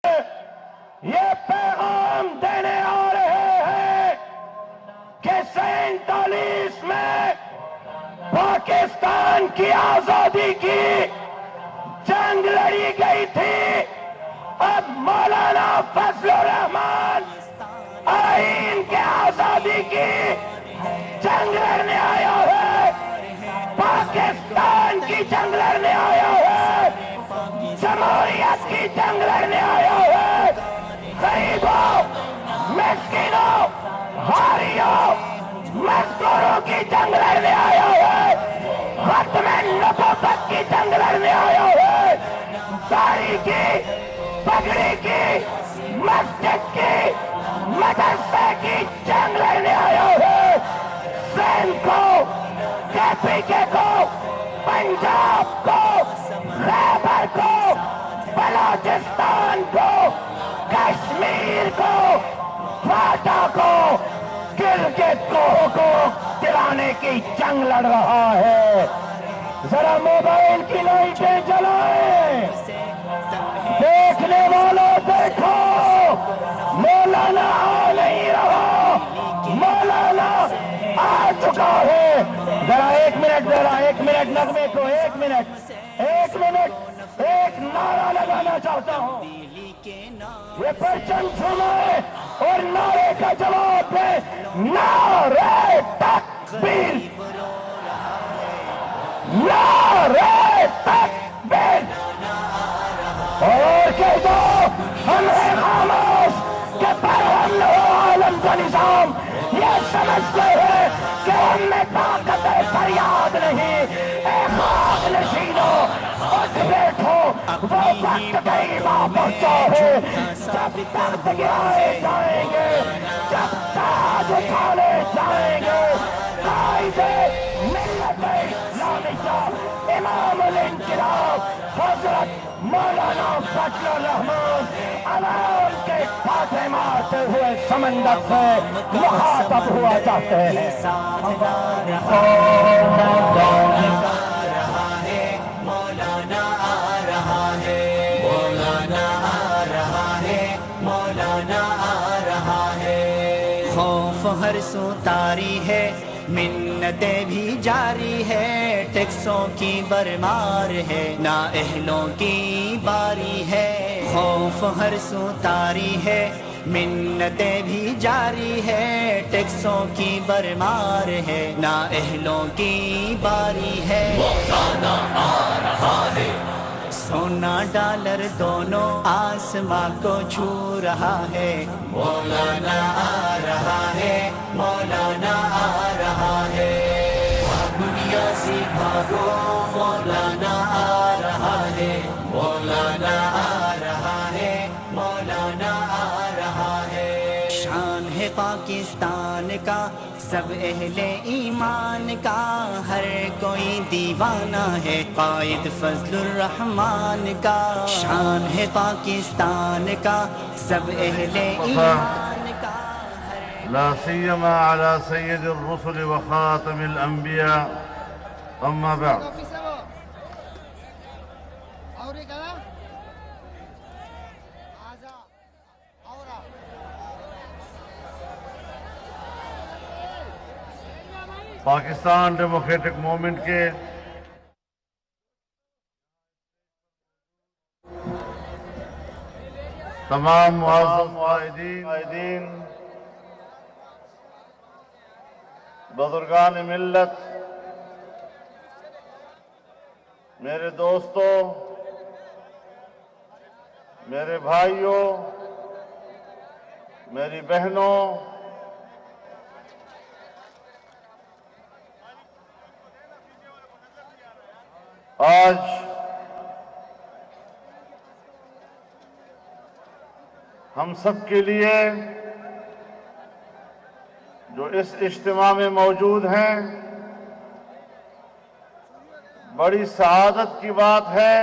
یہ پیغام دینے آ رہے ہیں کہ 47 میں پاکستان کی آزادی کی جنگ لڑی گئی تھی. اب مولانا فضل الرحمان آئین کے آزادی کی جنگ لڑنے آیا ہے, پاکستان کی جنگ لڑنے آیا ہے, جمہوریت کی جنگ لڑنے آیا ہے, غریبوں, مسکینوں, حاریوں, مزدوروں کی جنگ لڑنے آیا ہے, ختم نبوت کی جنگ لڑنے آیا ہے, داڑھی کی, پگڑی کی, مسجد کی, مدرسے کی جنگ لڑنے آیا ہے. سین کو, KPK کو, پنجاب کو, خیبر کو, بلوچستان کو, کشمیر کو, فاٹا کو, گلگت کو حقوق دلانے کی جنگ لڑ رہا ہے. ذرا موبائل کی لائٹیں جلائیں, دیکھنے والوں دیکھو, مولانا آ نہیں رہا, مولانا آ چکا ہے. ذرا ایک منٹ نغمے کو, ایک منٹ ایک نعرہ لگانا چاہتا ہوں. یہ پرچم چھوڑے اور نعرے کا جواب دے, نعرے تکبیر, نعرے تکبیر. اور کہہ دو ہم ہیں خاموش کہ پر ہم عالم کا نظام یہ سمجھتے ہیں کہ ہم میں طاقت فریاد نہیں. اے خاک نشینو اٹھ بیٹھو, وہ وقت قریب آ پہنچا ہے جب تخت گرائے جائیں گے, جب تاج اٹھائے جائیں گے. قائد ملت اسلامیہ امام الانقلاب حضرت مولانا فضل الرحمان عوام کے پاتے مارتے ہوئے سمندر سے مخاطب ہوا چاہتے ہیں. مولانا آ رہا ہے, مولانا آ رہا ہے, مولانا آ رہا ہے. خوف ہر سو طاری ہے, منتیں بھی جاری ہے, ٹیکسوں کی برمار ہے, نااہلوں کی باری ہے. خوف ہر سو طاری ہے, منتیں بھی جاری ہے, ٹیکسوں کی برمار ہے, نااہلوں کی باری ہے. مولانا آ رہا ہے, سونا ڈالر دونوں آسماں کو چھو رہا ہے. مولانا آ رہا ہے, مولانا آ رہا ہے. دنیا سے بھاگو, مولانا آ رہا ہے, مولانا آ رہا ہے, مولانا آ رہا ہے. شان ہے پاکستان کا سب اہل ایمان کا, ہر کوئی دیوانہ ہے قائد فضل الرحمان کا. شان ہے پاکستان کا سب اہل ایمان کا, لا سيما على سيد الرسل وخاتم الأنبياء, أما بعد. پاکستان ڈیموکریٹک موومنٹ کے تمام معزز قائدین, بزرگان ملت, میرے دوستوں, میرے بھائیوں, میری بہنوں, آج ہم سب کے لیے جو اس اجتماع میں موجود ہیں بڑی سعادت کی بات ہے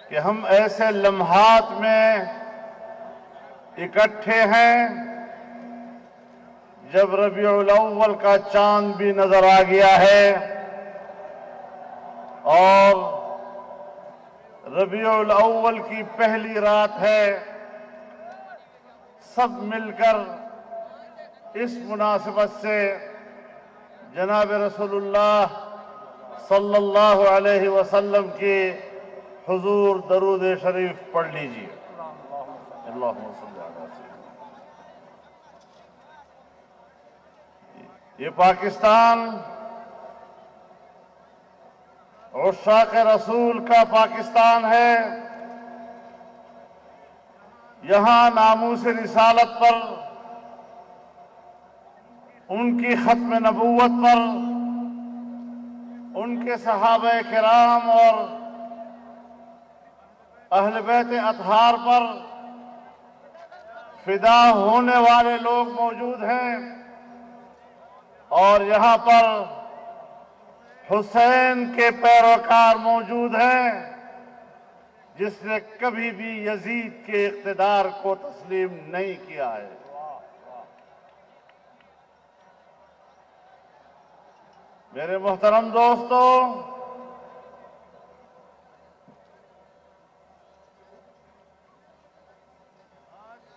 کہ ہم ایسے لمحات میں اکٹھے ہیں جب ربیع الاول کا چاند بھی نظر آ گیا ہے اور ربیع الاول کی پہلی رات ہے. سب مل کر اس مناسبت سے جناب رسول اللہ صلی اللہ علیہ وسلم کی حضور درود شریف پڑھ لیجیے. اللہم صلی علی سیدنا. یہ پاکستان عشاق رسول کا پاکستان ہے. یہاں ناموس رسالت پر، ان کی ختم نبوت پر، ان کے صحابہ کرام اور اہل بیت اطہار پر فدا ہونے والے لوگ موجود ہیں، اور یہاں پر حسین کے پیروکار موجود ہیں، جس نے کبھی بھی یزید کے اقتدار کو تسلیم نہیں کیا ہے. میرے محترم دوستو،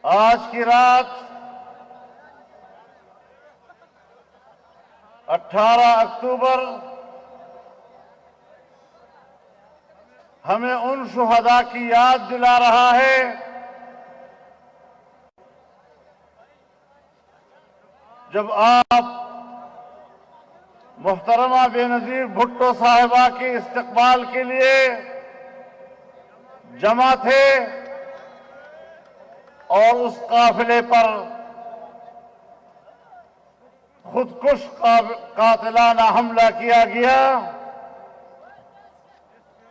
آج کی رات 18 اکتوبر ہمیں ان شہداء کی یاد دلا رہا ہے جب آپ محترمہ بے نظیر بھٹو صاحبہ کے استقبال کے لیے جمع تھے اور اس قافلے پر خودکش قاتلانہ حملہ کیا گیا،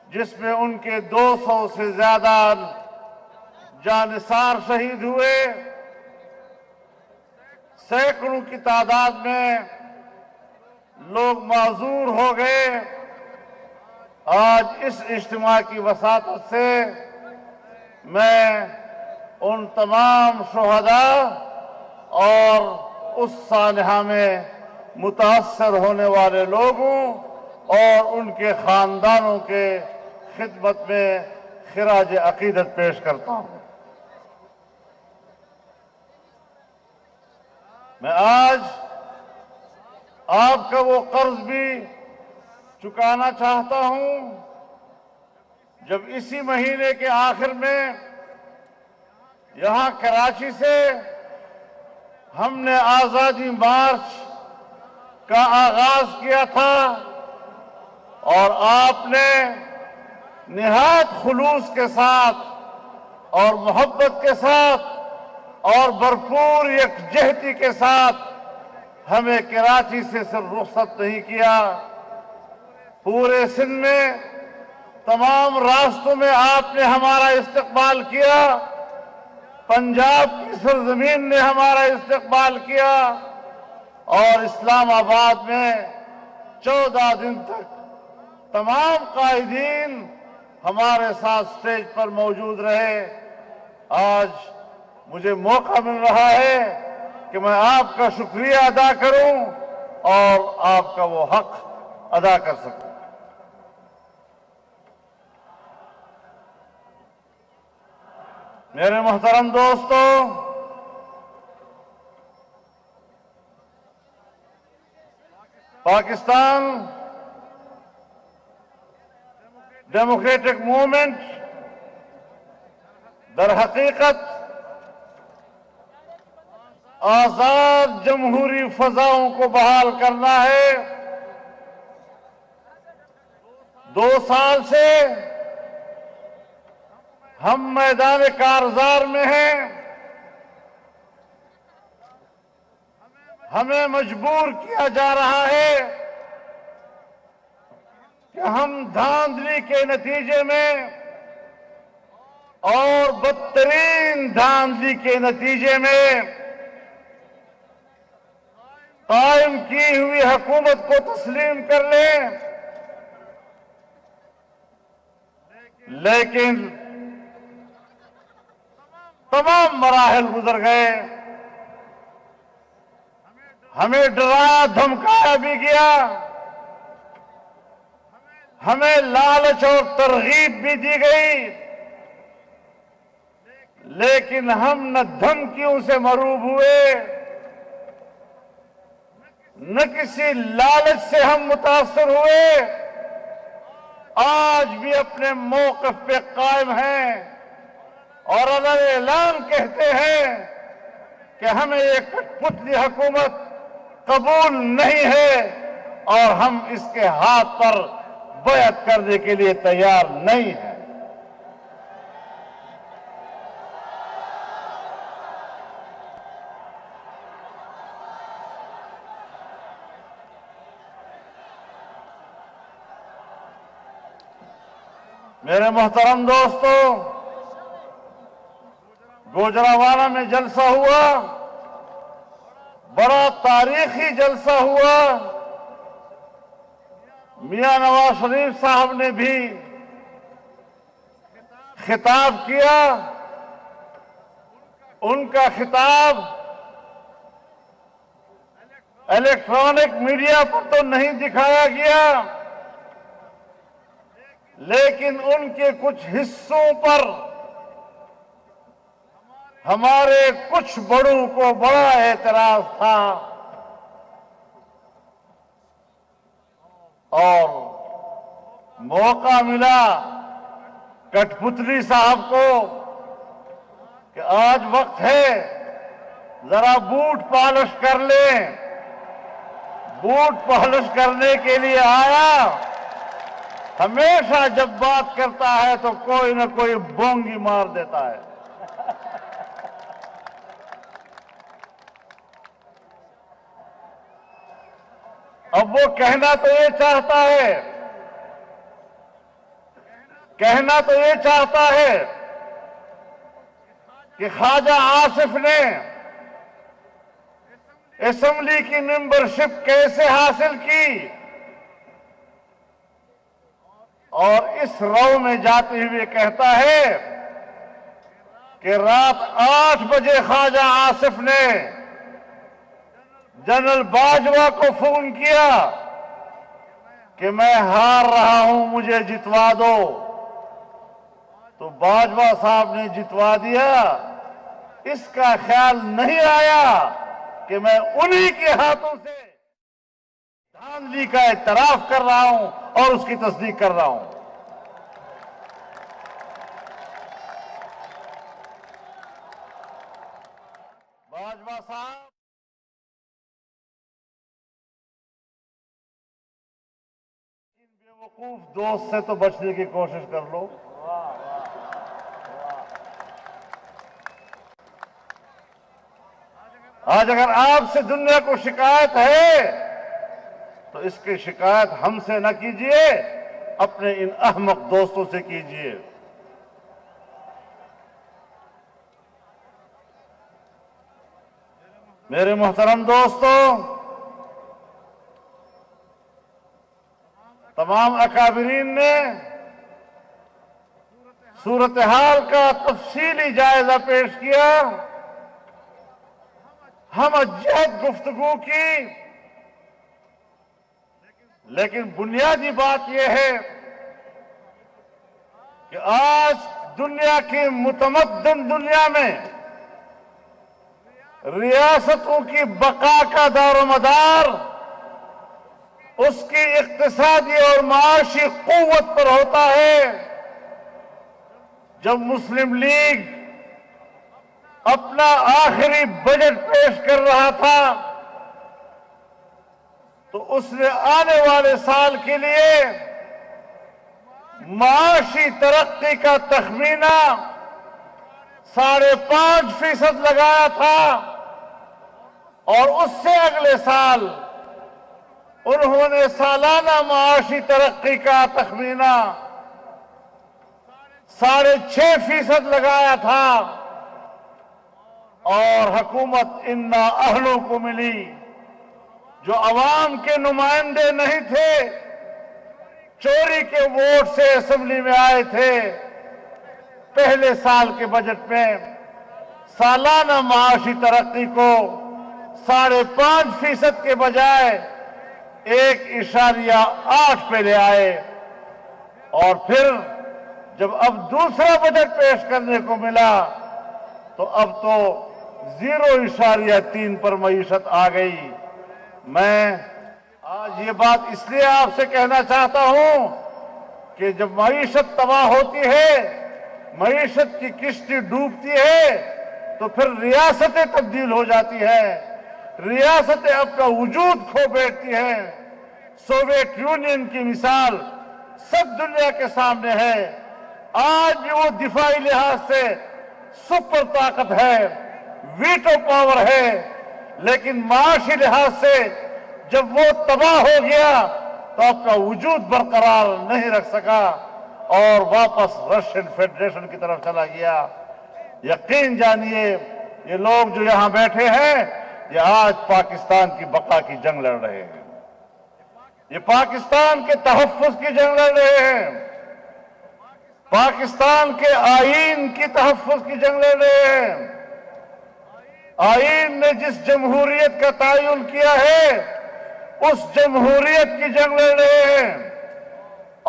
جس میں ان کے 200 سے زیادہ جانثار شہید ہوئے، سینکڑوں کی تعداد میں لوگ معذور ہو گئے. آج اس اجتماع کی وساطت سے میں ان تمام شہداء اور اس سانحہ میں متاثر ہونے والے لوگوں اور ان کے خاندانوں کے خدمت میں خراج عقیدت پیش کرتا ہوں. میں آج آپ کا وہ قرض بھی چکانا چاہتا ہوں جب اسی مہینے کے آخر میں یہاں کراچی سے ہم نے آزادی مارچ کا آغاز کیا تھا اور آپ نے نہایت خلوص کے ساتھ اور محبت کے ساتھ اور بھرپور یکجہتی کے ساتھ ہمیں کراچی سے صرف رخصت نہیں کیا، پورے سندھ میں تمام راستوں میں آپ نے ہمارا استقبال کیا، پنجاب کی سرزمین نے ہمارا استقبال کیا، اور اسلام آباد میں 14 دن تک تمام قائدین ہمارے ساتھ سٹیج پر موجود رہے. آج مجھے موقع مل رہا ہے کہ میں آپ کا شکریہ ادا کروں اور آپ کا وہ حق ادا کر سکوں. میرے محترم دوستو، پاکستان ڈیموکریٹک موومنٹ در حقیقت آزاد جمہوری فضاؤں کو بحال کرنا ہے. 2 سال سے ہم میدان کارزار میں ہیں. ہمیں مجبور کیا جا رہا ہے کہ ہم دھاندلی کے نتیجے میں اور بدترین دھاندلی کے نتیجے میں قائم کی ہوئی حکومت کو تسلیم کر لیں، لیکن تمام مراحل گزر گئے. ہمیں ڈرایا دھمکایا بھی گیا، ہمیں لالچ اور ترغیب بھی دی گئی، لیکن ہم نہ دھمکیوں سے مروب ہوئے، نہ کسی لالچ سے ہم متاثر ہوئے۔ آج بھی اپنے موقف پہ قائم ہیں اور اعلان کہتے ہیں کہ ہمیں یہ کٹ پتلی حکومت قبول نہیں ہے اور ہم اس کے ہاتھ پر بیعت کرنے کے لیے تیار نہیں ہیں۔ میرے محترم دوستو، گوجرانوالہ میں جلسہ ہوا، بڑا تاریخی جلسہ ہوا۔ میاں نواز شریف صاحب نے بھی خطاب کیا۔ ان کا خطاب الیکٹرانک میڈیا پر تو نہیں دکھایا گیا، لیکن ان کے کچھ حصوں پر ہمارے کچھ بڑوں کو بڑا اعتراض تھا، اور موقع ملا کٹ پتلی صاحب کو کہ آج وقت ہے ذرا بوٹ پالش کر لیں۔ بوٹ پالش کرنے کے لیے آیا۔ ہمیشہ جب بات کرتا ہے تو کوئی نہ کوئی بونگی مار دیتا ہے۔ اب وہ کہنا تو یہ چاہتا ہے کہ خواجہ آصف نے اسمبلی کی ممبرشپ کیسے حاصل کی، اور اس رو میں جاتے ہوئے کہتا ہے کہ رات 8 بجے خواجہ آصف نے جنرل باجوہ کو فون کیا کہ میں ہار رہا ہوں، مجھے جتوا دو۔ تو باجوہ صاحب نے جتوا دیا۔ اس کا خیال نہیں آیا کہ میں انہی کے ہاتھوں سے دھاندلی کا اعتراف کر رہا ہوں اور اس کی تصدیق کر رہا ہوں۔ باجوہ صاحب ان بے وقوف دوست سے تو بچنے کی کوشش کر لو۔ آج اگر آپ سے دنیا کو شکایت ہے تو اس کی شکایت ہم سے نہ کیجیے، اپنے ان احمق دوستوں سے کیجیے۔ میرے محترم دوستو، تمام اکابرین نے صورتحال کا تفصیلی جائزہ پیش کیا، ہم جہد گفتگو کی، لیکن بنیادی بات یہ ہے کہ آج دنیا کی متمدن دنیا میں ریاستوں کی بقا کا دار و مدار اس کی اقتصادی اور معاشی قوت پر ہوتا ہے۔ جب مسلم لیگ اپنا آخری بجٹ پیش کر رہا تھا تو اس نے آنے والے سال کے لیے معاشی ترقی کا تخمینہ 5.5% لگایا تھا، اور اس سے اگلے سال انہوں نے سالانہ معاشی ترقی کا تخمینہ 6.5% لگایا تھا، اور حکومت ان اہلوں کو ملی جو عوام کے نمائندے نہیں تھے، چوری کے ووٹ سے اسمبلی میں آئے تھے۔ پہلے سال کے بجٹ میں سالانہ معاشی ترقی کو 5.5% کے بجائے 1.8 پہ لے آئے، اور پھر جب اب دوسرا بجٹ پیش کرنے کو ملا تو اب تو 0.3 پر معیشت آ گئی۔ میں آج یہ بات اس لیے آپ سے کہنا چاہتا ہوں کہ جب معیشت تباہ ہوتی ہے، معیشت کی کشتی ڈوبتی ہے تو پھر ریاستیں تبدیل ہو جاتی ہیں، ریاستیں اپنا وجود کھو بیٹھتی ہیں۔ سوویت یونین کی مثال سب دنیا کے سامنے ہے۔ آج بھی وہ دفاعی لحاظ سے سپر طاقت ہے، ویٹو پاور ہے، لیکن معاشی لحاظ سے جب وہ تباہ ہو گیا تو اپنا وجود برقرار نہیں رکھ سکا اور واپس رشین فیڈریشن کی طرف چلا گیا۔ یقین جانیے یہ لوگ جو یہاں بیٹھے ہیں یہ آج پاکستان کی بقا کی جنگ لڑ رہے ہیں، یہ پاکستان کے تحفظ کی جنگ لڑ رہے ہیں، پاکستان کے آئین کی تحفظ کی جنگ لڑ رہے ہیں۔ آئین نے جس جمہوریت کا تعین کیا ہے اس جمہوریت کی جنگ لڑ رہے ہیں،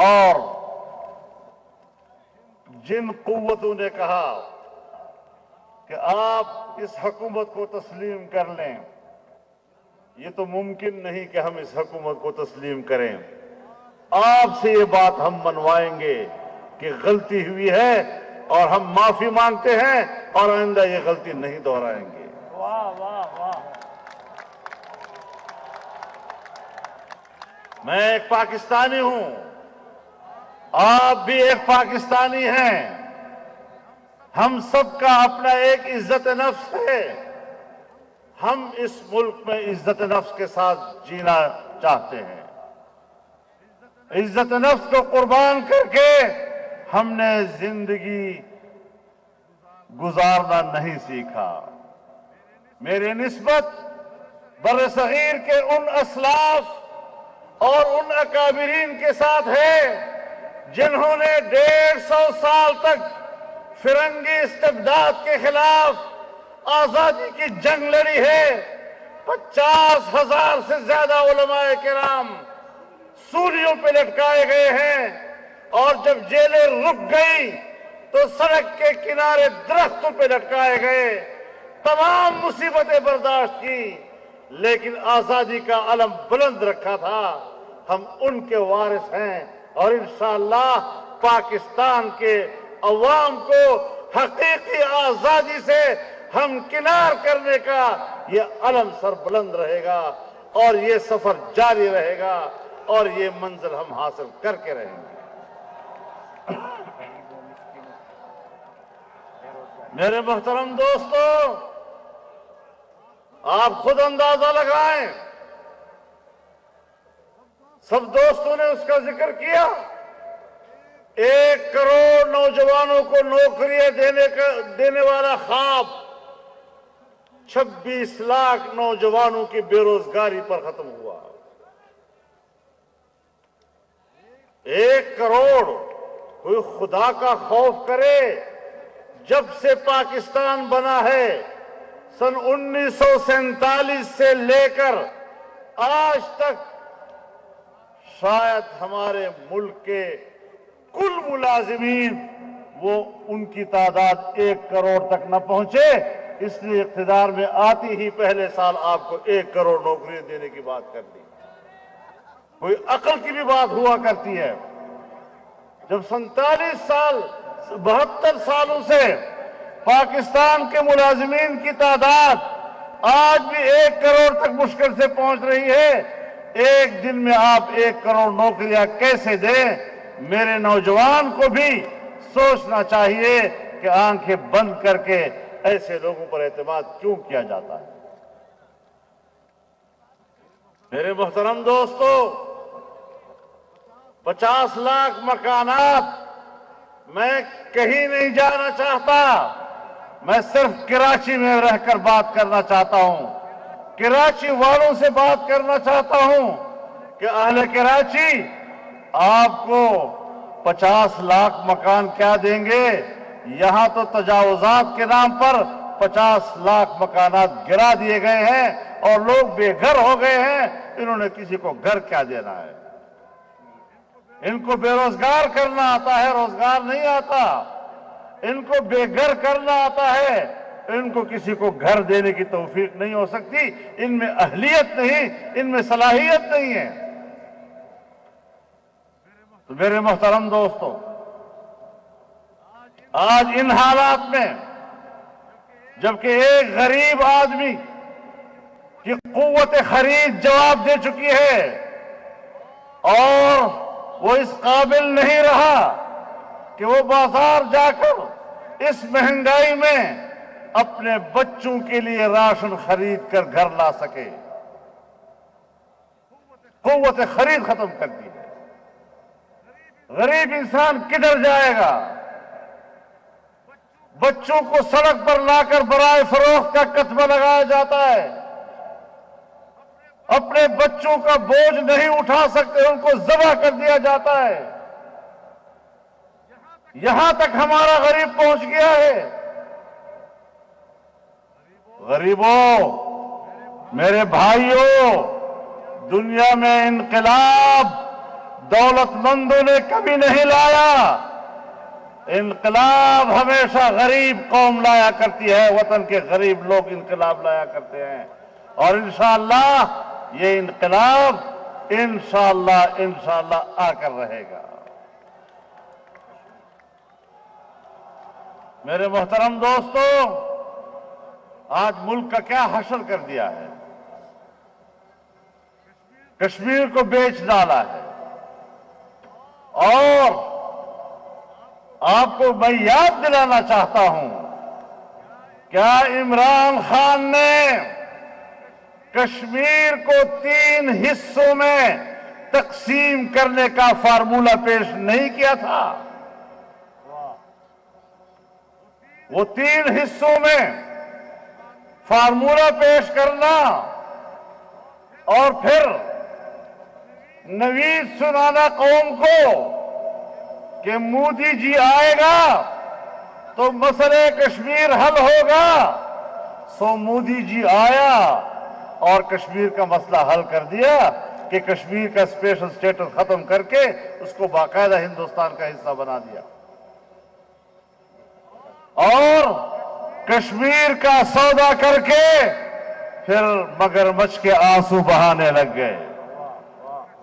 اور جن قوتوں نے کہا کہ آپ اس حکومت کو تسلیم کر لیں، یہ تو ممکن نہیں کہ ہم اس حکومت کو تسلیم کریں۔ آپ سے یہ بات ہم منوائیں گے کہ غلطی ہوئی ہے اور ہم معافی مانگتے ہیں اور آئندہ یہ غلطی نہیں دہرائیں گے۔ میں ایک پاکستانی ہوں، آپ بھی ایک پاکستانی ہیں، ہم سب کا اپنا ایک عزت نفس ہے، ہم اس ملک میں عزت نفس کے ساتھ جینا چاہتے ہیں۔ عزت نفس کو قربان کر کے ہم نے زندگی گزارنا نہیں سیکھا۔ میری نسبت برصغیر کے ان اسلاف اور ان اکابرین کے ساتھ ہے جنہوں نے 150 سال تک فرنگی استبداد کے خلاف آزادی کی جنگ لڑی ہے۔ 50,000 سے زیادہ علماء کرام سولیوں پہ لٹکائے گئے ہیں، اور جب جیلیں رک گئی تو سڑک کے کنارے درختوں پہ لٹکائے گئے، تمام مصیبتیں برداشت کی، لیکن آزادی کا علم بلند رکھا تھا۔ ہم ان کے وارث ہیں اور انشاءاللہ پاکستان کے عوام کو حقیقی آزادی سے ہمکنار کرنے کا یہ علم سر بلند رہے گا، اور یہ سفر جاری رہے گا، اور یہ منزل ہم حاصل کر کے رہیں گے۔ میرے محترم دوستو، آپ خود اندازہ لگائیں، سب دوستوں نے اس کا ذکر کیا، 1 کروڑ نوجوانوں کو نوکریاں دینے والا خواب 26 لاکھ نوجوانوں کی بے روزگاری پر ختم ہوا۔ 1 کروڑ، کوئی خدا کا خوف کرے۔ جب سے پاکستان بنا ہے، سن 1947 سے لے کر آج تک شاید ہمارے ملک کے کل ملازمین وہ ان کی تعداد 1 کروڑ تک نہ پہنچے، اس لیے اقتدار میں آتی ہی پہلے سال آپ کو 1 کروڑ نوکری دینے کی بات کر دی۔ کوئی عقل کی بھی بات ہوا کرتی ہے۔ جب 72 سالوں سے پاکستان کے ملازمین کی تعداد آج بھی 1 کروڑ تک مشکل سے پہنچ رہی ہے، ایک دن میں آپ 1 کروڑ نوکریاں کیسے دیں؟ میرے نوجوان کو بھی سوچنا چاہیے کہ آنکھیں بند کر کے ایسے لوگوں پر اعتماد کیوں کیا جاتا ہے۔ میرے محترم دوستو، 50 لاکھ مکانات، میں کہیں نہیں جانا چاہتا، میں صرف کراچی میں رہ کر بات کرنا چاہتا ہوں، کراچی والوں سے بات کرنا چاہتا ہوں کہ اہل کراچی آپ کو 50 لاکھ مکان کیا دیں گے؟ یہاں تو تجاوزات کے نام پر 50 لاکھ مکانات گرا دیے گئے ہیں اور لوگ بے گھر ہو گئے ہیں، انہوں نے کسی کو گھر کیا دینا ہے؟ ان کو بے روزگار کرنا آتا ہے، روزگار نہیں آتا، ان کو بے گھر کرنا آتا ہے، ان کو کسی کو گھر دینے کی توفیق نہیں ہو سکتی، ان میں اہلیت نہیں، ان میں صلاحیت نہیں ہے۔ تو میرے محترم دوستو، آج ان حالات میں جبکہ ایک غریب آدمی کی قوت خرید جواب دے چکی ہے اور وہ اس قابل نہیں رہا کہ وہ بازار جا کر اس مہنگائی میں اپنے بچوں کے لیے راشن خرید کر گھر لا سکے، قوت خرید ختم کر دی ہے۔ غریب انسان کدھر جائے گا؟ بچوں کو سڑک پر لا کر برائے فروخت کا کتبہ لگایا جاتا ہے، اپنے بچوں کا بوجھ نہیں اٹھا سکتے، ان کو ذبح کر دیا جاتا ہے۔ یہاں تک ہمارا غریب پہنچ گیا ہے۔ غریبوں، میرے بھائیوں، دنیا میں انقلاب دولت مندوں نے کبھی نہیں لایا، انقلاب ہمیشہ غریب قوم لایا کرتی ہے، وطن کے غریب لوگ انقلاب لایا کرتے ہیں، اور انشاءاللہ یہ انقلاب انشاءاللہ آ کر رہے گا۔ میرے محترم دوستو، آج ملک کا کیا حشر کر دیا ہے، کشمیر کو بیچ ڈالا ہے، اور آپ کو میں یاد دلانا چاہتا ہوں، کیا عمران خان نے کشمیر کو 3 حصوں میں تقسیم کرنے کا فارمولہ پیش نہیں کیا تھا؟ وہ 3 حصوں میں فارمولہ پیش کرنا اور پھر نوید سنانا قوم کو کہ مودی جی آئے گا تو مسئلہ کشمیر حل ہوگا، سو مودی جی آیا اور کشمیر کا مسئلہ حل کر دیا کہ کشمیر کا اسپیشل سٹیٹس ختم کر کے اس کو باقاعدہ ہندوستان کا حصہ بنا دیا، اور کشمیر کا سودا کر کے پھر مگرمچھ کے آنسو بہانے لگ گئے۔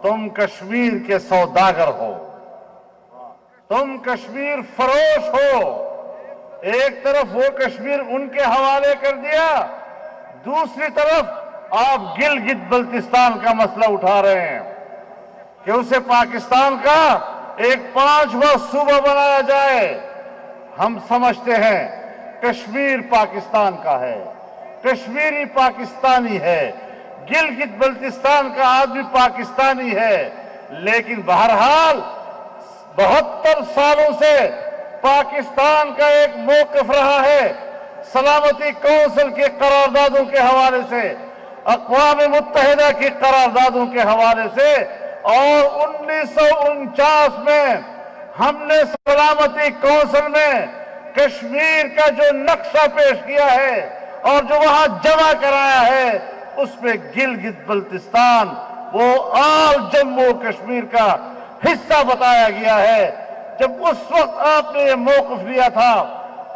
تم کشمیر کے سوداگر ہو، تم کشمیر فروش ہو۔ ایک طرف وہ کشمیر ان کے حوالے کر دیا، دوسری طرف آپ گلگت بلتستان کا مسئلہ اٹھا رہے ہیں کہ اسے پاکستان کا ایک 5واں صوبہ بنایا جائے۔ ہم سمجھتے ہیں کشمیر پاکستان کا ہے، کشمیری پاکستانی ہے، گلگت بلتستان کا آدمی پاکستانی ہے، لیکن بہرحال 72 سالوں سے پاکستان کا ایک موقف رہا ہے، سلامتی کونسل کی قراردادوں کے حوالے سے، اقوام متحدہ کی قراردادوں کے حوالے سے، اور 1949 میں ہم نے سلامتی کونسل میں کشمیر کا جو نقشہ پیش کیا ہے اور جو وہاں جمع کرایا ہے، اس میں گلگت بلتستان وہ آل جموں کشمیر کا حصہ بتایا گیا ہے۔ جب اس وقت آپ نے یہ موقف لیا تھا،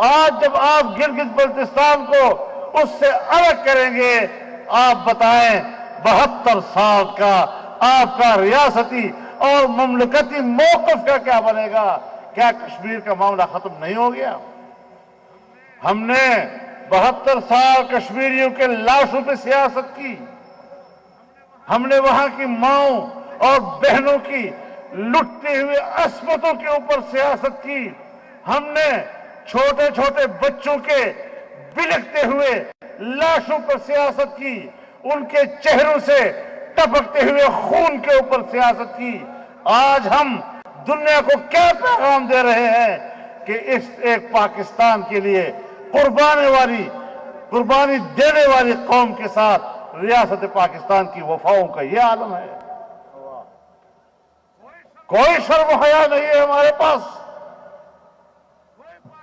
آج جب آپ گلگت بلتستان کو اس سے الگ کریں گے، آپ بتائیں 72 سال کا آپ کا ریاستی اور مملکتی موقف کا کیا بنے گا؟ کیا کشمیر کا معاملہ ختم نہیں ہو گیا؟ ہم نے 72 سال کشمیریوں کے لاشوں پہ سیاست کی، ہم نے وہاں کی ماؤں اور بہنوں کی لٹتے ہوئے عصمتوں کے اوپر سیاست کی، ہم نے چھوٹے چھوٹے بچوں کے بلکتے ہوئے لاشوں پر سیاست کی، ان کے چہروں سے ٹپکتے ہوئے خون کے اوپر سیاست کی۔ آج ہم دنیا کو کیا پیغام دے رہے ہیں کہ اس ایک پاکستان کے لیے قربانی دینے والی قوم کے ساتھ ریاست پاکستان کی وفاؤں کا یہ عالم ہے۔ کوئی شرم و حیا نہیں ہے ہمارے پاس،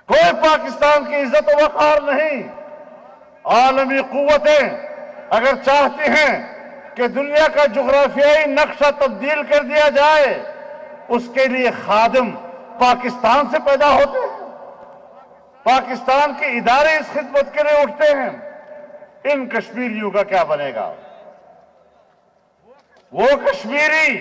کوئی پاکستان کی عزت و وقار نہیں۔ عالمی قوتیں اگر چاہتی ہیں کہ دنیا کا جغرافیائی نقشہ تبدیل کر دیا جائے اس کے لیے خادم پاکستان سے پیدا ہوتے ہیں، پاکستان کے ادارے اس خدمت کے لیے اٹھتے ہیں، ان کشمیریوں کا کیا بنے گا؟ وہ کشمیری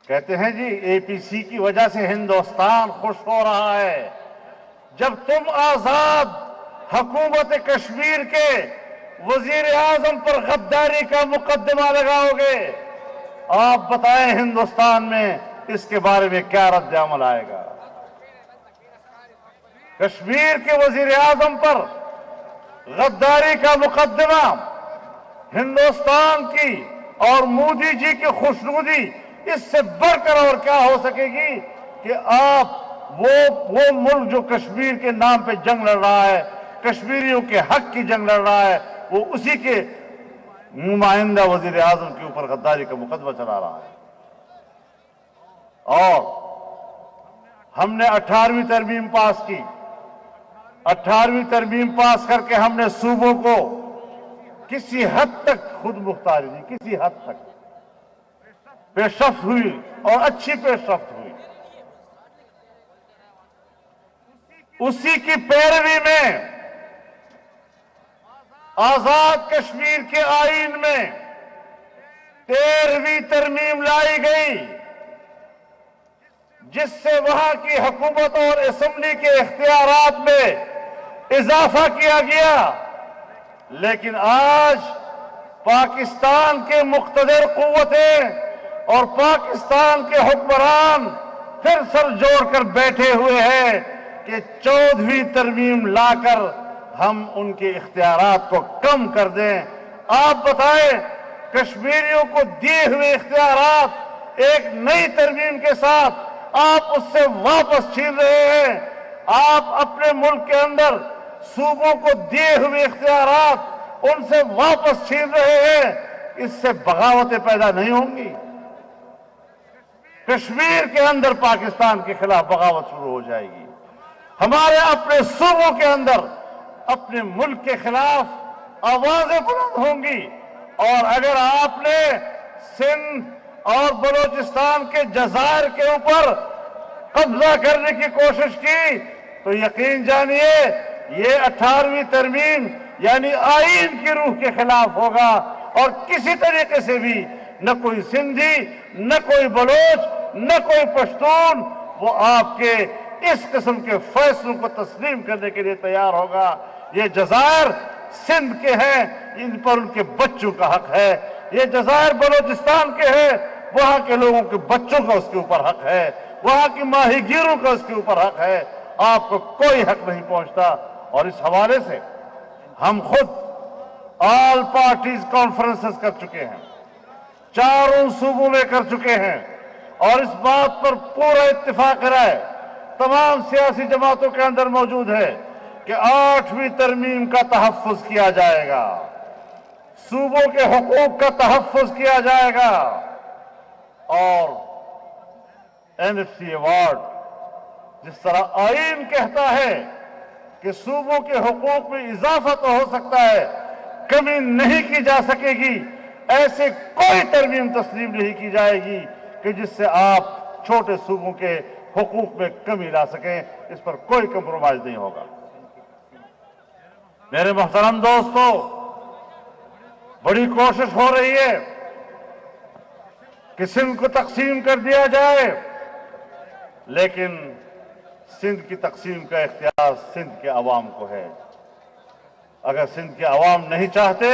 کہتے ہیں جی اے پی سی کی وجہ سے ہندوستان خوش ہو رہا ہے۔ جب تم آزاد حکومت کشمیر کے وزیر اعظم پر غداری کا مقدمہ لگاؤ گے، آپ بتائیں ہندوستان میں اس کے بارے میں کیا رد عمل آئے گا؟ کشمیر کے وزیر اعظم پر غداری کا مقدمہ ہندوستان کی اور مودی جی کی خوشنودی اس سے بڑھ کر اور کیا ہو سکے گی کہ آپ وہ ملک جو کشمیر کے نام پہ جنگ لڑ رہا ہے، کشمیریوں کے حق کی جنگ لڑ رہا ہے، وہ اسی کے نمائندہ وزیر اعظم کے اوپر غداری کا مقدمہ چلا رہا ہے۔ اور ہم نے 18ویں ترمیم پاس کی، 18ویں ترمیم پاس کر کے ہم نے صوبوں کو کسی حد تک خود مختاری دی، کسی حد تک پیش رفت ہوئی اور اچھی پیش رفت ہوئی۔ اسی کی پیروی میں آزاد کشمیر کے آئین میں 13ویں ترمیم لائی گئی، جس سے وہاں کی حکومت اور اسمبلی کے اختیارات میں اضافہ کیا گیا۔ لیکن آج پاکستان کے مقتدر قوتیں اور پاکستان کے حکمران پھر سر جوڑ کر بیٹھے ہوئے ہیں کہ 14ویں ترمیم لا کر ہم ان کے اختیارات کو کم کر دیں۔ آپ بتائیں کشمیریوں کو دیے ہوئے اختیارات ایک نئی ترمیم کے ساتھ آپ اس سے واپس چھین رہے ہیں۔ آپ اپنے ملک کے اندر صوبوں کو دیے ہوئے اختیارات ان سے واپس چھین رہے ہیں۔ اس سے بغاوتیں پیدا نہیں ہوں گی؟ کشمیر کے اندر پاکستان کے خلاف بغاوت شروع ہو جائے گی، ہمارے اپنے صوبوں کے اندر اپنے ملک کے خلاف آوازیں بلند ہوں گی۔ اور اگر آپ نے سندھ اور بلوچستان کے جزائر کے اوپر قبضہ کرنے کی کوشش کی تو یقین جانیے یہ 18ویں ترمیم یعنی آئین کی روح کے خلاف ہوگا، اور کسی طریقے سے بھی نہ کوئی سندھی، نہ کوئی بلوچ، نہ کوئی پشتون وہ آپ کے اس قسم کے فیصلوں کو تسلیم کرنے کے لیے تیار ہوگا۔ یہ جزائر سندھ کے ہیں، ان پر ان کے بچوں کا حق ہے۔ یہ جزائر بلوچستان کے ہیں، وہاں کے لوگوں کے بچوں کا اس کے اوپر حق ہے، وہاں کی ماہی گیروں کا اس کے اوپر حق ہے۔ آپ کو کوئی حق نہیں پہنچتا۔ اور اس حوالے سے ہم خود آل پارٹیز کانفرنسز کر چکے ہیں، 4 صوبوں میں کر چکے ہیں، اور اس بات پر پورا اتفاق رائے تمام سیاسی جماعتوں کے اندر موجود ہے کہ 8ویں ترمیم کا تحفظ کیا جائے گا، صوبوں کے حقوق کا تحفظ کیا جائے گا، اور NFC ایوارڈ جس طرح آئین کہتا ہے کہ صوبوں کے حقوق میں اضافہ تو ہو سکتا ہے، کمی نہیں کی جا سکے گی، ایسے کوئی ترمیم تسلیم نہیں کی جائے گی کہ جس سے آپ چھوٹے صوبوں کے حقوق میں کمی لا سکیں۔ اس پر کوئی کمپرومائز نہیں ہوگا۔ میرے محترم دوستو، بڑی کوشش ہو رہی ہے کہ سندھ کو تقسیم کر دیا جائے، لیکن سندھ کی تقسیم کا اختیار سندھ کے عوام کو ہے۔ اگر سندھ کے عوام نہیں چاہتے،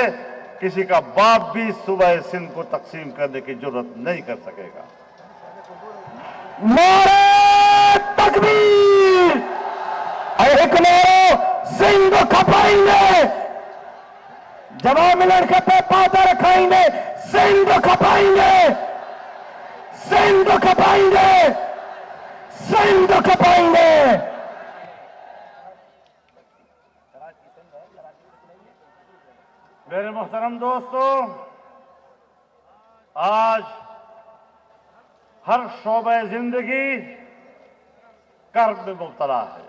کسی کا باپ بھی صوبہ سندھ کو تقسیم کرنے کی جرات نہیں کر سکے گا۔ نعرہ تکبیر! ایک نعرہ سندھ کھپائیں گے، جواب ملن کے پہ پاتا رکھائیں گے، سندھ کھپائیں گے، سندھ کھپائیں گے، سندھ کھپائیں گے۔ میرے محترم دوستو، آج ہر شعبہ زندگی کرب میں مبتلا ہے،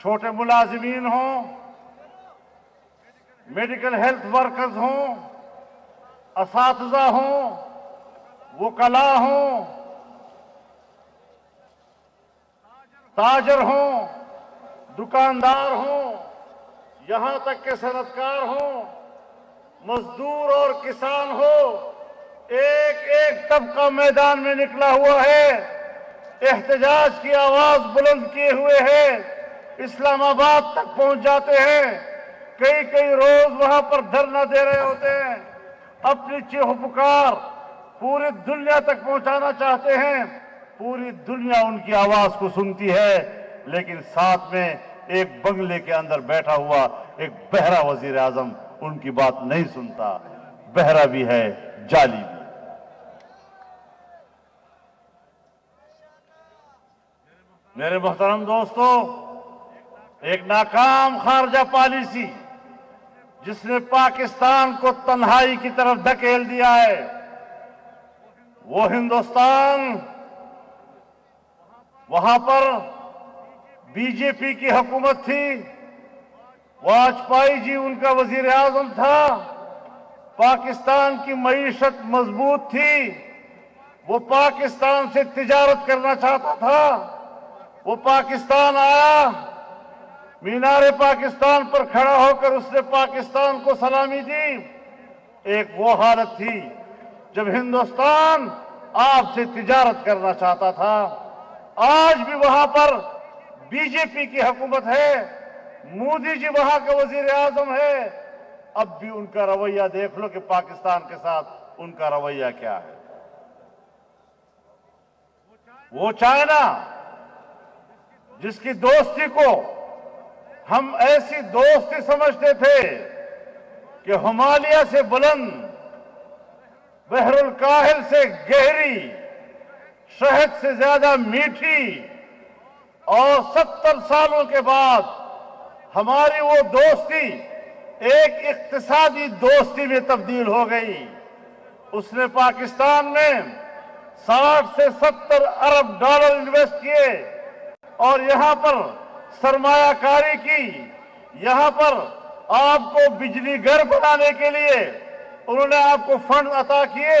چھوٹے ملازمین ہوں، میڈیکل ہیلتھ ورکرز ہوں، اساتذہ ہوں، وکلاء ہوں، تاجر ہوں، دکاندار ہوں، یہاں تک کہ صنعت کار ہوں، مزدور اور کسان ہو، ایک ایک طبقہ میدان میں نکلا ہوا ہے، احتجاج کی آواز بلند کیے ہوئے ہے، اسلام آباد تک پہنچ جاتے ہیں، کئی کئی روز وہاں پر دھرنا دے رہے ہوتے ہیں، اپنی چیخ پکار پوری دنیا تک پہنچانا چاہتے ہیں، پوری دنیا ان کی آواز کو سنتی ہے، لیکن ساتھ میں ایک بنگلے کے اندر بیٹھا ہوا ایک بہرا وزیر اعظم ان کی بات نہیں سنتا، بہرا بھی ہے، جعلی بھی۔ میرے محترم دوستو، ایک ناکام خارجہ پالیسی جس نے پاکستان کو تنہائی کی طرف دھکیل دیا ہے، وہ ہندوستان، وہاں پر بی جے پی کی حکومت تھی، واجپئی جی ان کا وزیر اعظم تھا، پاکستان کی معیشت مضبوط تھی، وہ پاکستان سے تجارت کرنا چاہتا تھا، وہ پاکستان آیا، مینار پاکستان پر کھڑا ہو کر اس نے پاکستان کو سلامی دی۔ ایک وہ حالت تھی جب ہندوستان آپ سے تجارت کرنا چاہتا تھا، آج بھی وہاں پر بی جے پی کی حکومت ہے، مودی جی وہاں کا وزیر اعظم ہے، اب بھی ان کا رویہ دیکھ لو کہ پاکستان کے ساتھ ان کا رویہ کیا ہے۔ وہ چائنا جس کی دوستی کو ہم ایسی دوستی سمجھتے تھے کہ ہمالیہ سے بلند، بحر الکاہل سے گہری، شہد سے زیادہ میٹھی، اور 70 سالوں کے بعد ہماری وہ دوستی ایک اقتصادی دوستی میں تبدیل ہو گئی۔ اس نے پاکستان میں 60 سے 70 ارب ڈالر انویسٹ کیے اور یہاں پر سرمایہ کاری کی، یہاں پر آپ کو بجلی گھر بنانے کے لیے انہوں نے آپ کو فنڈ عطا کیے،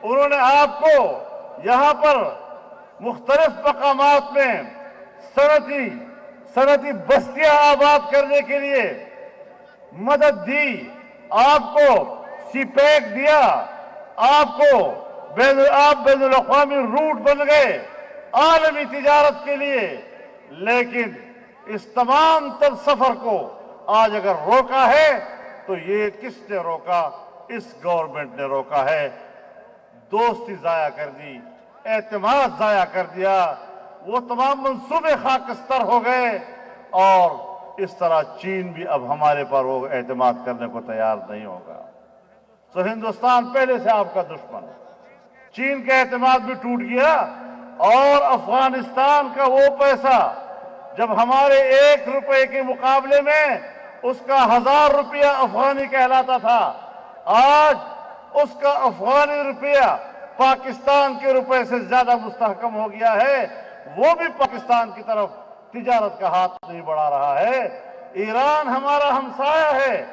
انہوں نے آپ کو یہاں پر مختلف مقامات میں صنعتی بستیاں آباد کرنے کے لیے مدد دی، آپ کو سی پیک دیا، آپ بین الاقوامی روٹ بن گئے عالمی تجارت کے لیے، لیکن اس تمام تر سفر کو آج اگر روکا ہے تو یہ کس نے روکا؟ اس گورنمنٹ نے روکا ہے۔ دوستی ضائع کر دی، اعتماد ضائع کر دیا، وہ تمام منصوبے خاکستر ہو گئے، اور اس طرح چین بھی اب ہمارے پر وہ اعتماد کرنے کو تیار نہیں ہوگا۔ تو ہندوستان پہلے سے آپ کا دشمن ہے، چین کا اعتماد بھی ٹوٹ گیا، اور افغانستان کا وہ پیسہ جب ہمارے 1 روپے کے مقابلے میں اس کا 1000 روپیہ افغانی کہلاتا تھا، آج اس کا افغانی روپیہ پاکستان کے روپے سے زیادہ مستحکم ہو گیا ہے، وہ بھی پاکستان کی طرف تجارت کا ہاتھ نہیں بڑھا رہا ہے۔ ایران ہمارا ہمسایہ ہے،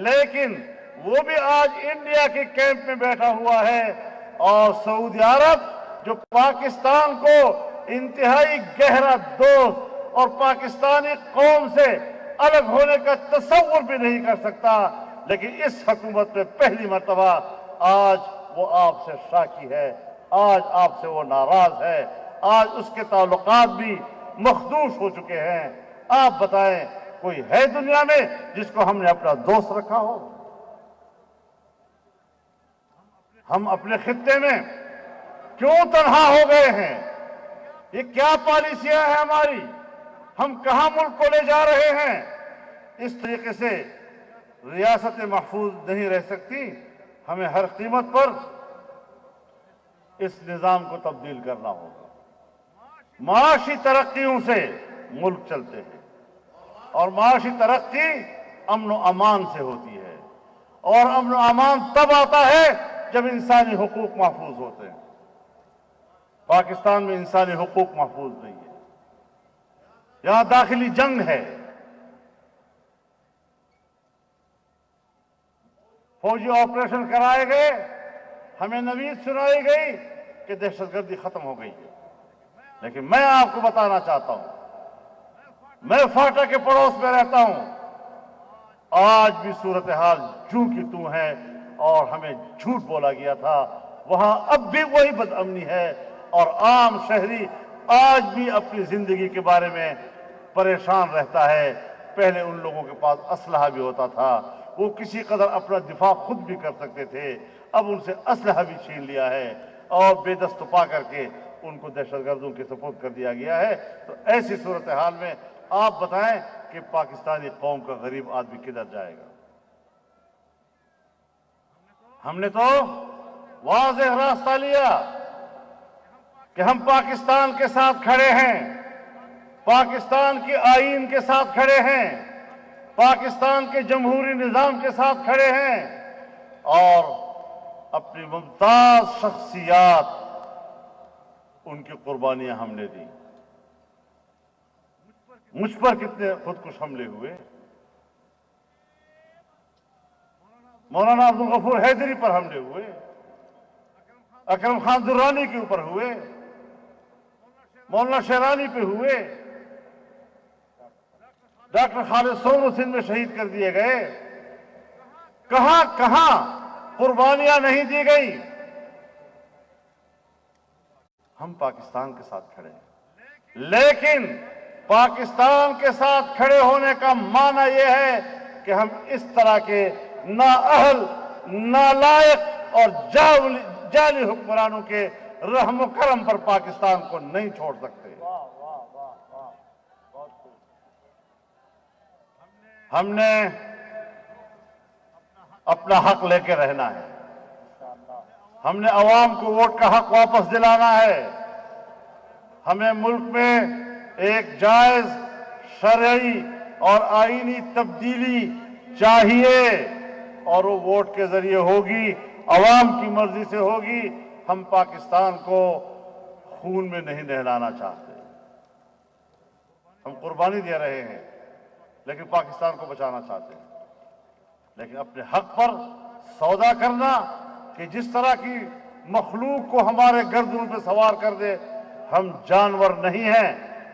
لیکن وہ بھی آج انڈیا کے کیمپ میں بیٹھا ہوا ہے، اور سعودی عرب جو پاکستان کو انتہائی گہرا دوست اور پاکستانی قوم سے الگ ہونے کا تصور بھی نہیں کر سکتا، لیکن اس حکومت میں پہلی مرتبہ آج وہ آپ سے شاکی ہے، آج آپ سے وہ ناراض ہے، آج اس کے تعلقات بھی مخدوش ہو چکے ہیں۔ آپ بتائیں کوئی ہے دنیا میں جس کو ہم نے اپنا دوست رکھا ہو؟ ہم اپنے خطے میں کیوں تنہا ہو گئے ہیں؟ یہ کیا پالیسیاں ہیں ہماری؟ ہم کہاں ملک کو لے جا رہے ہیں؟ اس طریقے سے ریاست محفوظ نہیں رہ سکتی، ہمیں ہر قیمت پر اس نظام کو تبدیل کرنا ہوگا۔ معاشی ترقیوں سے ملک چلتے ہیں، اور معاشی ترقی امن و امان سے ہوتی ہے، اور امن و امان تب آتا ہے جب انسانی حقوق محفوظ ہوتے ہیں۔ پاکستان میں انسانی حقوق محفوظ نہیں ہے، یہاں داخلی جنگ ہے، فوجی آپریشن کرائے گئے، ہمیں نوید سنائی گئی کہ دہشت گردی ختم ہو گئی ہے۔ لیکن میں آپ کو بتانا چاہتا ہوں، میں فاٹا کے پڑوس میں رہتا ہوں، آج بھی صورتحال جوں کی توں ہے، اور ہمیں جھوٹ بولا گیا تھا، وہاں اب بھی وہی بدامنی ہے، اور عام شہری آج بھی اپنی زندگی کے بارے میں پریشان رہتا ہے۔ پہلے ان لوگوں کے پاس اسلحہ بھی ہوتا تھا، وہ کسی قدر اپنا دفاع خود بھی کر سکتے تھے، اب ان سے اسلحہ بھی چھین لیا ہے اور بے دست پا کر کے ان کو دہشت گردوں کے سپرد کر دیا گیا ہے۔ تو ایسی صورتحال میں آپ بتائیں کہ پاکستانی قوم کا غریب آدمی کدھر جائے گا؟ ہم نے تو واضح راستہ لیا کہ ہم پاکستان کے ساتھ کھڑے ہیں، پاکستان کے آئین کے ساتھ کھڑے ہیں، پاکستان کے جمہوری نظام کے ساتھ کھڑے ہیں، اور اپنی ممتاز شخصیات، ان کی قربانیاں ہم نے دی۔ مجھ پر کتنے خودکش حملے ہوئے؟ مولانا عبدالغفور حیدری پر حملے ہوئے، اکرم خان درانی کے اوپر ہوئے، مولانا شیرانی پہ ہوئے، ڈاکٹر خالد سونو سندھ میں شہید کر دیے گئے۔ کہاں کہاں قربانیاں نہیں دی گئی؟ ہم پاکستان کے ساتھ کھڑے ہیں، لیکن پاکستان کے ساتھ کھڑے ہونے کا معنی یہ ہے کہ ہم اس طرح کے نااہل، نالائق اور جعلی حکمرانوں کے رحم و کرم پر پاکستان کو نہیں چھوڑ سکتے۔ ہم نے اپنا حق لے کے رہنا ہے، ہم نے عوام کو ووٹ کا حق واپس دلانا ہے، ہمیں ملک میں ایک جائز، شرعی اور آئینی تبدیلی چاہیے، اور وہ ووٹ کے ذریعے ہوگی، عوام کی مرضی سے ہوگی۔ ہم پاکستان کو خون میں نہیں نہلانا چاہتے، ہم قربانی دے رہے ہیں لیکن پاکستان کو بچانا چاہتے ہیں۔ لیکن اپنے حق پر سودا کرنا کہ جس طرح کی مخلوق کو ہمارے گردن پہ سوار کر دے، ہم جانور نہیں ہیں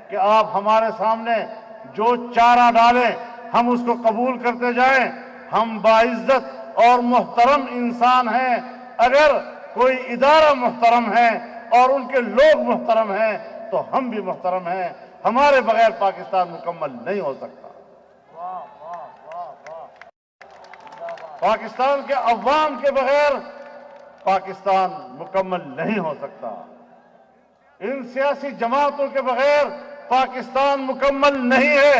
کہ آپ ہمارے سامنے جو چارہ ڈالیں ہم اس کو قبول کرتے جائیں۔ ہم باعزت اور محترم انسان ہیں، اگر کوئی ادارہ محترم ہے اور ان کے لوگ محترم ہیں تو ہم بھی محترم ہیں، ہمارے بغیر پاکستان مکمل نہیں ہو سکتا۔ پاکستان کے عوام کے بغیر پاکستان مکمل نہیں ہو سکتا، ان سیاسی جماعتوں کے بغیر پاکستان مکمل نہیں ہے۔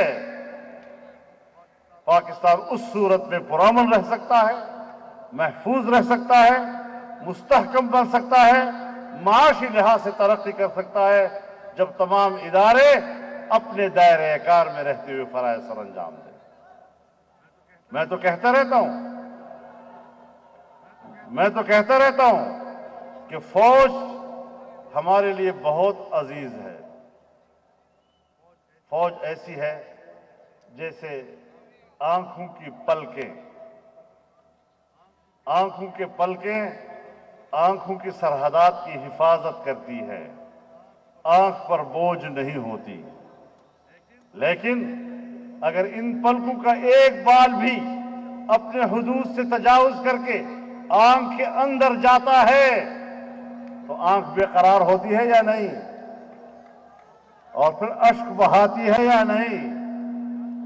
پاکستان اس صورت میں پرامن رہ سکتا ہے، محفوظ رہ سکتا ہے، مستحکم بن سکتا ہے، معاشی لحاظ سے ترقی کر سکتا ہے، جب تمام ادارے اپنے دائرہ کار میں رہتے ہوئے فرائض سر انجام دیں۔ میں تو کہتا رہتا ہوں کہ فوج ہمارے لیے بہت عزیز ہے۔ فوج ایسی ہے جیسے آنکھوں کی پلکیں، آنکھوں کے پلکیں آنکھوں کی سرحدات کی حفاظت کرتی ہے، آنکھ پر بوجھ نہیں ہوتی، لیکن اگر ان پلکوں کا ایک بال بھی اپنے حدود سے تجاوز کر کے آنکھ کے اندر جاتا ہے تو آنکھ بے قرار ہوتی ہے یا نہیں، اور پھر اشک بہاتی ہے یا نہیں؟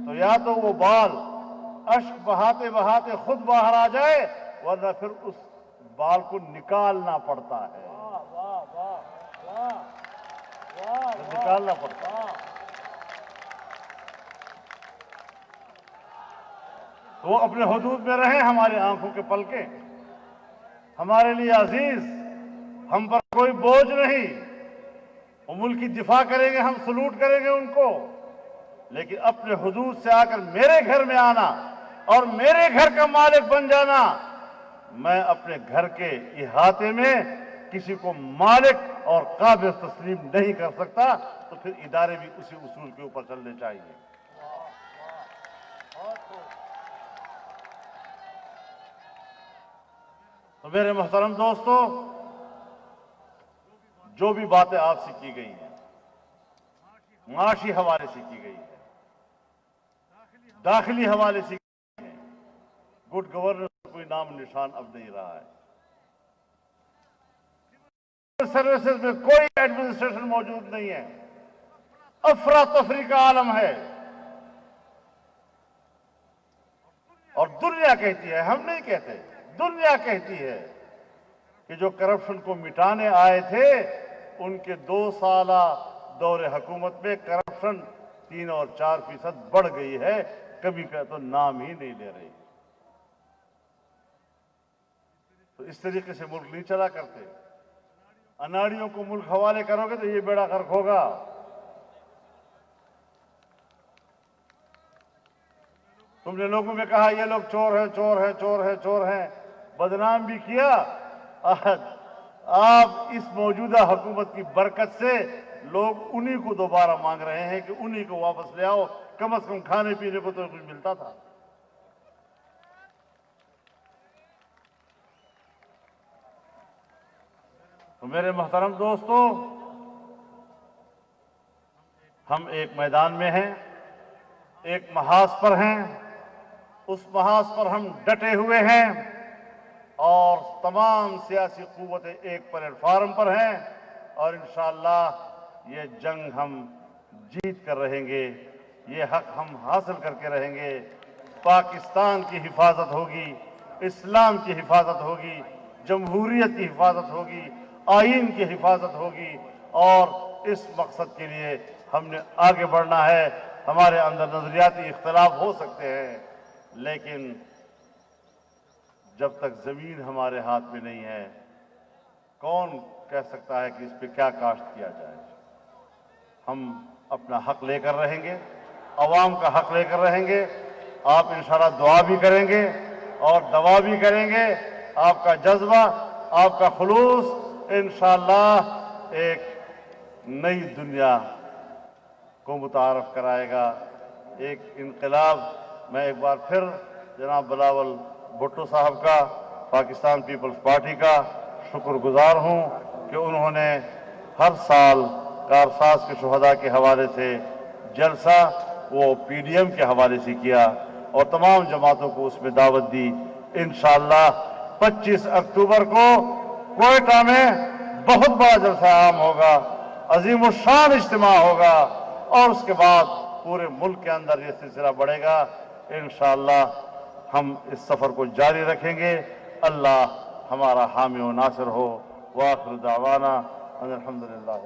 تو یا تو وہ بال اشک بہاتے بہاتے خود باہر آ جائے، ورنہ پھر اس بال کو نکالنا پڑتا ہے، نکالنا پڑتا ہے۔ تو وہ اپنے حدود میں رہیں، ہماری آنکھوں کے پلکیں ہمارے لیے عزیز، ہم پر کوئی بوجھ نہیں، وہ ملک کی دفاع کریں گے، ہم سلوٹ کریں گے ان کو، لیکن اپنے حدود سے آ کر میرے گھر میں آنا اور میرے گھر کا مالک بن جانا، میں اپنے گھر کے احاطے میں کسی کو مالک اور قابل تسلیم نہیں کر سکتا، تو پھر ادارے بھی اسی اصول کے اوپر چلنے چاہیے۔ تو میرے محترم دوستو، جو بھی باتیں آپ سے کی گئی ہیں معاشی حوالے سے کی گئی ہے، داخلی حوالے سے کی گئی ہے، گڈ گورننس کا کوئی نام نشان اب نہیں رہا ہے، سروسز میں کوئی ایڈمنسٹریشن موجود نہیں ہے، افراتفری کا عالم ہے، اور دنیا کہتی ہے، ہم نہیں کہتے، دنیا کہتی ہے کہ جو کرپشن کو مٹانے آئے تھے ان کے 2 سالہ دور حکومت میں کرپشن 3 اور 4% بڑھ گئی ہے، کبھی کا تو نام ہی نہیں لے رہی۔ تو اس طریقے سے ملک نہیں چلا کرتے، اناڑیوں کو ملک حوالے کرو گے تو یہ بیڑا غرق ہوگا۔ تم نے لوگوں میں کہا یہ لوگ چور ہیں، چور ہیں، چور ہیں، چور ہیں، بدنام بھی کیا۔ آپ اس موجودہ حکومت کی برکت سے لوگ انہی کو دوبارہ مانگ رہے ہیں کہ انہی کو واپس لے آؤ، کم از کم کھانے پینے کو تو کچھ ملتا تھا۔ تو میرے محترم دوستو، ہم ایک میدان میں ہیں، ایک محاذ پر ہیں، اس محاذ پر ہم ڈٹے ہوئے ہیں، اور تمام سیاسی قوتیں ایک پلیٹ فارم پر ہیں، اور انشاءاللہ یہ جنگ ہم جیت کر رہیں گے، یہ حق ہم حاصل کر کے رہیں گے۔ پاکستان کی حفاظت ہوگی، اسلام کی حفاظت ہوگی، جمہوریت کی حفاظت ہوگی، آئین کی حفاظت ہوگی، اور اس مقصد کے لیے ہم نے آگے بڑھنا ہے۔ ہمارے اندر نظریاتی اختلاف ہو سکتے ہیں، لیکن جب تک زمین ہمارے ہاتھ میں نہیں ہے، کون کہہ سکتا ہے کہ اس پہ کیا کاشت کیا جائے؟ ہم اپنا حق لے کر رہیں گے، عوام کا حق لے کر رہیں گے۔ آپ انشاءاللہ دعا بھی کریں گے اور دوا بھی کریں گے۔ آپ کا جذبہ، آپ کا خلوص انشاءاللہ ایک نئی دنیا کو متعارف کرائے گا، ایک انقلاب۔ میں ایک بار پھر جناب بلاول بھٹو صاحب کا، پاکستان پیپلز پارٹی کا شکر گزار ہوں کہ انہوں نے ہر سال کارساز کے شہداء کے حوالے سے جلسہ وہ پی ڈی ایم کے حوالے سے کیا، اور تمام جماعتوں کو اس میں دعوت دی۔ انشاءاللہ 25 اکتوبر کو کوئٹہ میں بہت بڑا جلسہ عام ہوگا، عظیم الشان اجتماع ہوگا، اور اس کے بعد پورے ملک کے اندر یہ سلسلہ بڑھے گا۔ انشاءاللہ ہم اس سفر کو جاری رکھیں گے۔ اللہ ہمارا حامی و ناصر ہو۔ وآخر دعوانا ان الحمدللہ۔